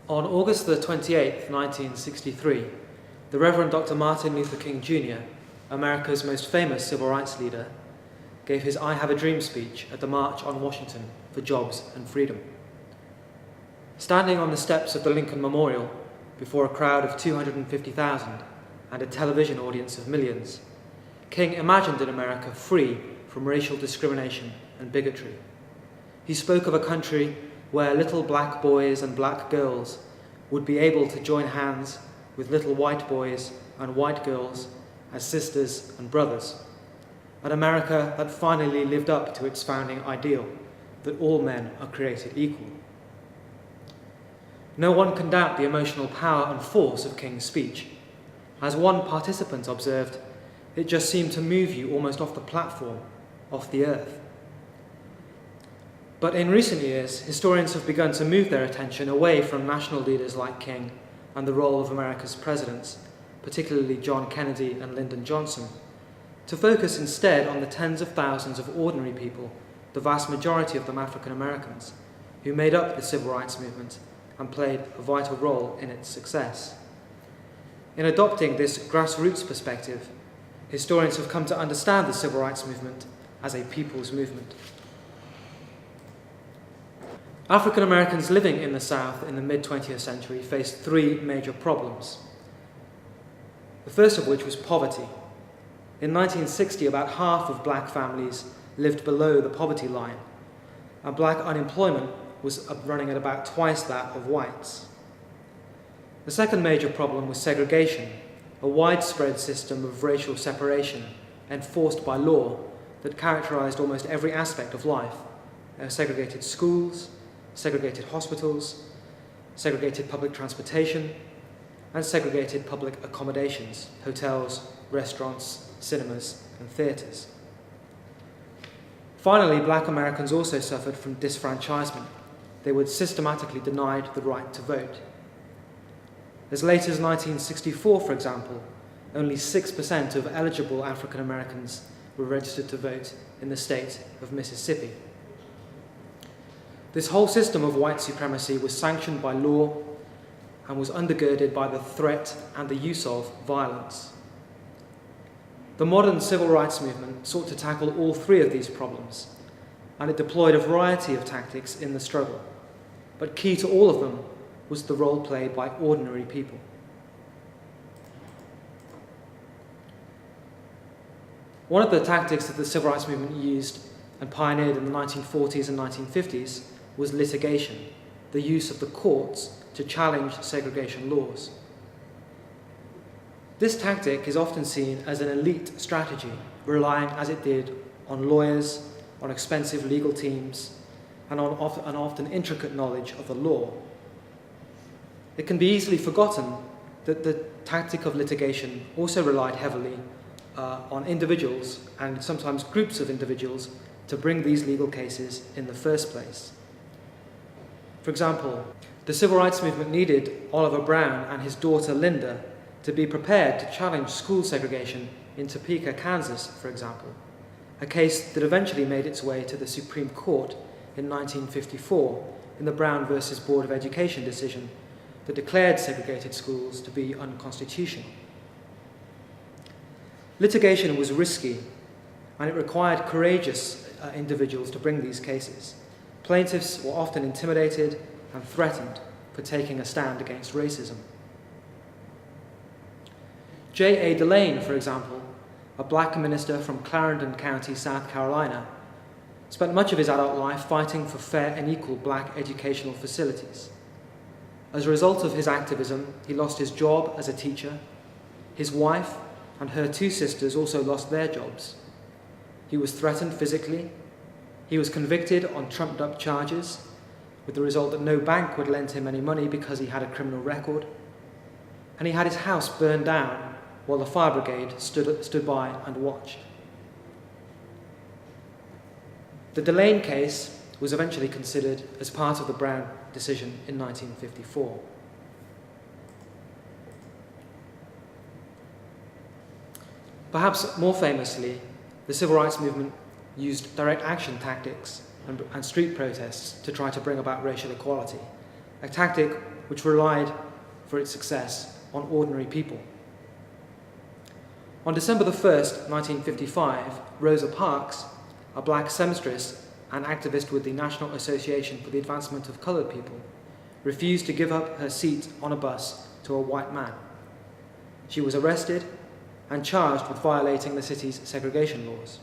On August the 28th, 1963, the Reverend Dr. Martin Luther King Jr., America's most famous civil rights leader, gave his I Have a Dream speech at the March on Washington for Jobs and Freedom. Standing on the steps of the Lincoln Memorial before a crowd of 250,000 and a television audience of millions, King imagined an America free from racial discrimination and bigotry. He spoke of a country where little black boys and black girls would be able to join hands with little white boys and white girls as sisters and brothers. An America that finally lived up to its founding ideal, that all men are created equal. No one can doubt the emotional power and force of King's speech. As one participant observed, it just seemed to move you almost off the platform, off the earth. But in recent years, historians have begun to move their attention away from national leaders like King and the role of America's presidents, particularly John Kennedy and Lyndon Johnson, to focus instead on the tens of thousands of ordinary people, the vast majority of them African Americans, who made up the civil rights movement and played a vital role in its success. In adopting this grassroots perspective, historians have come to understand the civil rights movement as a people's movement. African Americans living in the South in the mid-20th century faced three major problems. The first of which was poverty. In 1960, about half of black families lived below the poverty line, and black unemployment was running at about twice that of whites. The second major problem was segregation, a widespread system of racial separation enforced by law that characterized almost every aspect of life: segregated schools, segregated hospitals, segregated public transportation, and segregated public accommodations, hotels, restaurants, cinemas, and theatres. Finally, black Americans also suffered from disfranchisement. They were systematically denied the right to vote. As late as 1964, for example, only 6% of eligible African Americans were registered to vote in the state of Mississippi. This whole system of white supremacy was sanctioned by law and was undergirded by the threat and the use of violence. The modern civil rights movement sought to tackle all three of these problems, and it deployed a variety of tactics in the struggle. But key to all of them was the role played by ordinary people. One of the tactics that the civil rights movement used and pioneered in the 1940s and 1950s was litigation, the use of the courts to challenge segregation laws. This tactic is often seen as an elite strategy, relying as it did on lawyers, on expensive legal teams, and on often intricate knowledge of the law. It can be easily forgotten that the tactic of litigation also relied heavily on individuals, and sometimes groups of individuals, to bring these legal cases in the first place. For example, the civil rights movement needed Oliver Brown and his daughter Linda to be prepared to challenge school segregation in Topeka, Kansas, for example, a case that eventually made its way to the Supreme Court in 1954 in the Brown versus Board of Education decision that declared segregated schools to be unconstitutional. Litigation was risky, and it required courageous individuals to bring these cases. Plaintiffs were often intimidated and threatened for taking a stand against racism. J. A. Delane, for example, a black minister from Clarendon County, South Carolina, spent much of his adult life fighting for fair and equal black educational facilities. As a result of his activism, he lost his job as a teacher. His wife and her two sisters also lost their jobs. He was threatened physically. He was convicted on trumped-up charges, with the result that no bank would lend him any money because he had a criminal record. And he had his house burned down while the fire brigade stood by and watched. The Delane case was eventually considered as part of the Brown decision in 1954. Perhaps more famously, the civil rights movement used direct action tactics and street protests to try to bring about racial equality, a tactic which relied for its success on ordinary people. On December the 1st, 1955, Rosa Parks, a black seamstress and activist with the National Association for the Advancement of Coloured People, refused to give up her seat on a bus to a white man. She was arrested and charged with violating the city's segregation laws.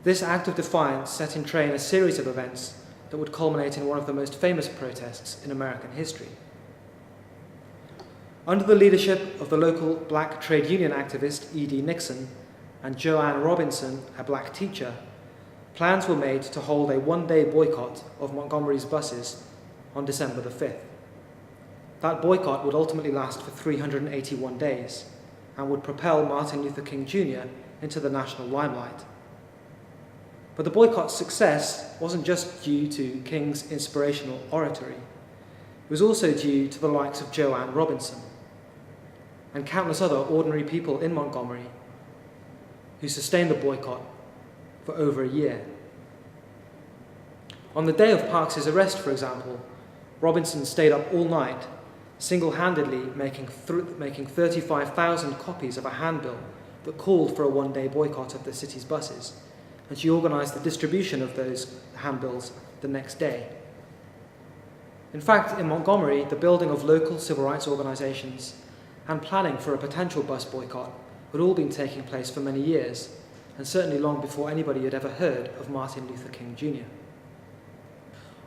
This act of defiance set in train a series of events that would culminate in one of the most famous protests in American history. Under the leadership of the local black trade union activist E.D. Nixon and Joanne Robinson, a black teacher, plans were made to hold a one-day boycott of Montgomery's buses on December the 5th. That boycott would ultimately last for 381 days and would propel Martin Luther King Jr. into the national limelight. But the boycott's success wasn't just due to King's inspirational oratory. It was also due to the likes of Joanne Robinson and countless other ordinary people in Montgomery who sustained the boycott for over a year. On the day of Parks's arrest, for example, Robinson stayed up all night, single-handedly making 35,000 copies of a handbill that called for a one-day boycott of the city's buses, and she organised the distribution of those handbills the next day. In fact, in Montgomery, the building of local civil rights organisations and planning for a potential bus boycott had all been taking place for many years, and certainly long before anybody had ever heard of Martin Luther King Jr.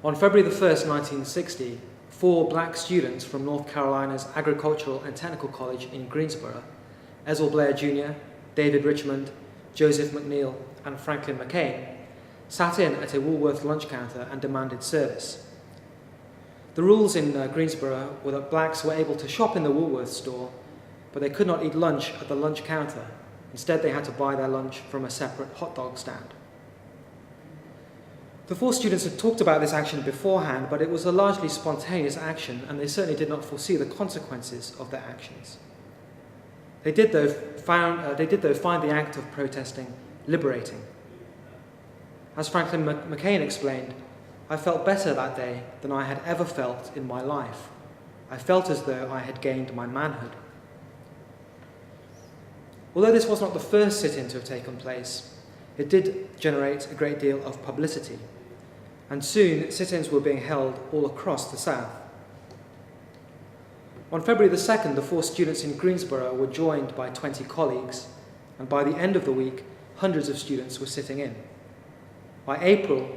On February the 1st, 1960, 4 black students from North Carolina's Agricultural and Technical College in Greensboro, Ezell Blair Jr., David Richmond, Joseph McNeil, and Franklin McCain, sat in at a Woolworth lunch counter and demanded service. The rules in Greensboro were that blacks were able to shop in the Woolworth store, but they could not eat lunch at the lunch counter. Instead, they had to buy their lunch from a separate hot dog stand. The 4 students had talked about this action beforehand, but it was a largely spontaneous action, and they certainly did not foresee the consequences of their actions. They did, though, find the act of protesting liberating. As Franklin McCain explained, "I felt better that day than I had ever felt in my life. I felt as though I had gained my manhood." Although this was not the first sit-in to have taken place, it did generate a great deal of publicity, and soon sit-ins were being held all across the South. On February the 2nd, the 4 students in Greensboro were joined by 20 colleagues, and by the end of the week, hundreds of students were sitting in. By April,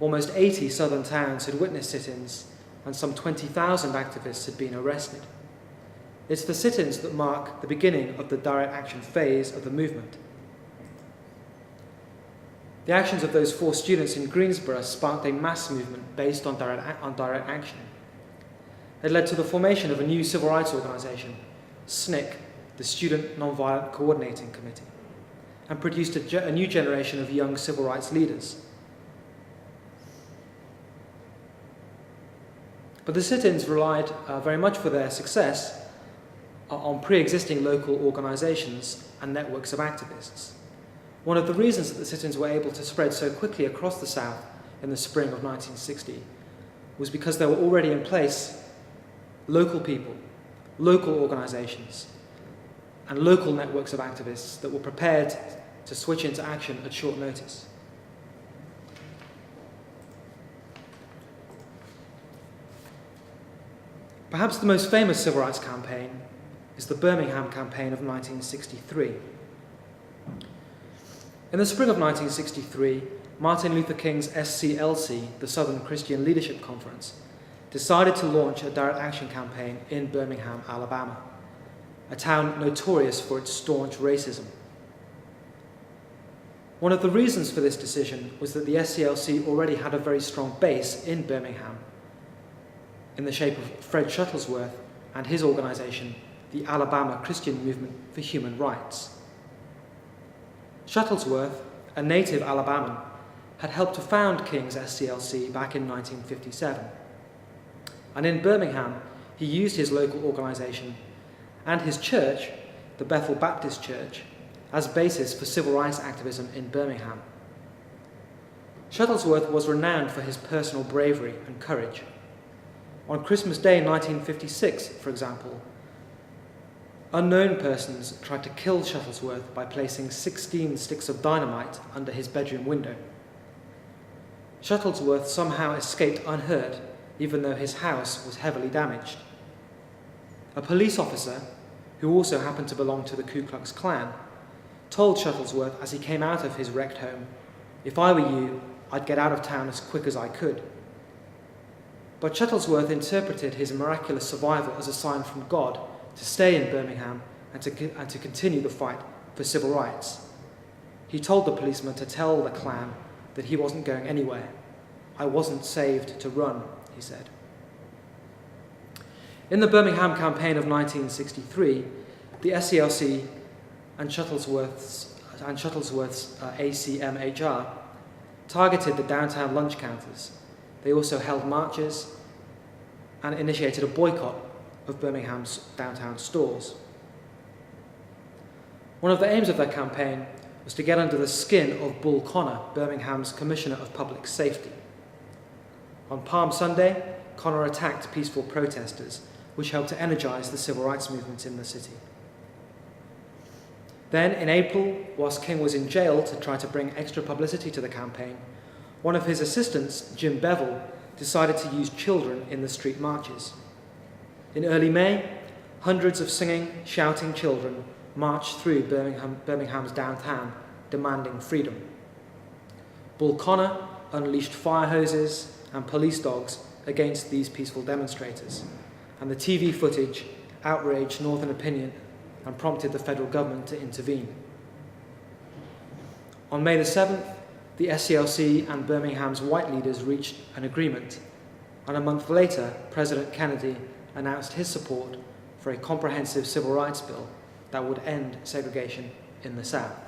almost 80 southern towns had witnessed sit-ins, and some 20,000 activists had been arrested. It's the sit-ins that mark the beginning of the direct action phase of the movement. The actions of those 4 students in Greensboro sparked a mass movement based on direct action. It led to the formation of a new civil rights organisation, SNCC, the Student Nonviolent Coordinating Committee, and produced a new generation of young civil rights leaders. But the sit-ins relied very much for their success on pre-existing local organisations and networks of activists. One of the reasons that the sit-ins were able to spread so quickly across the South in the spring of 1960 was because there were already in place local people, local organisations, and local networks of activists that were prepared to switch into action at short notice. Perhaps the most famous civil rights campaign is the Birmingham campaign of 1963. In the spring of 1963, Martin Luther King's SCLC, the Southern Christian Leadership Conference, decided to launch a direct action campaign in Birmingham, Alabama, a town notorious for its staunch racism. One of the reasons for this decision was that the SCLC already had a very strong base in Birmingham, in the shape of Fred Shuttlesworth and his organisation, the Alabama Christian Movement for Human Rights. Shuttlesworth, a native Alabaman, had helped to found King's SCLC back in 1957. And in Birmingham, he used his local organisation and his church, the Bethel Baptist Church, as basis for civil rights activism in Birmingham. Shuttlesworth was renowned for his personal bravery and courage. On Christmas Day 1956, for example, unknown persons tried to kill Shuttlesworth by placing 16 sticks of dynamite under his bedroom window. Shuttlesworth somehow escaped unhurt, even though his house was heavily damaged. A police officer, who also happened to belong to the Ku Klux Klan, told Shuttlesworth as he came out of his wrecked home, "If I were you, I'd get out of town as quick as I could." But Shuttlesworth interpreted his miraculous survival as a sign from God to stay in Birmingham and to continue the fight for civil rights. He told the policeman to tell the Klan that he wasn't going anywhere. "I wasn't saved to run," he said. In the Birmingham campaign of 1963, the SCLC and Shuttlesworth's ACMHR targeted the downtown lunch counters. They also held marches and initiated a boycott of Birmingham's downtown stores. One of the aims of their campaign was to get under the skin of Bull Connor, Birmingham's Commissioner of Public Safety. On Palm Sunday, Connor attacked peaceful protesters, which helped to energize the civil rights movement in the city. Then, in April, whilst King was in jail to try to bring extra publicity to the campaign, one of his assistants, Jim Bevel, decided to use children in the street marches. In early May, hundreds of singing, shouting children marched through Birmingham's downtown, demanding freedom. Bull Connor unleashed fire hoses and police dogs against these peaceful demonstrators, and the TV footage outraged Northern opinion and prompted the federal government to intervene. On May the 7th, the SCLC and Birmingham's white leaders reached an agreement, and a month later, President Kennedy announced his support for a comprehensive civil rights bill that would end segregation in the South.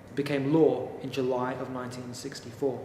It became law in July of 1964.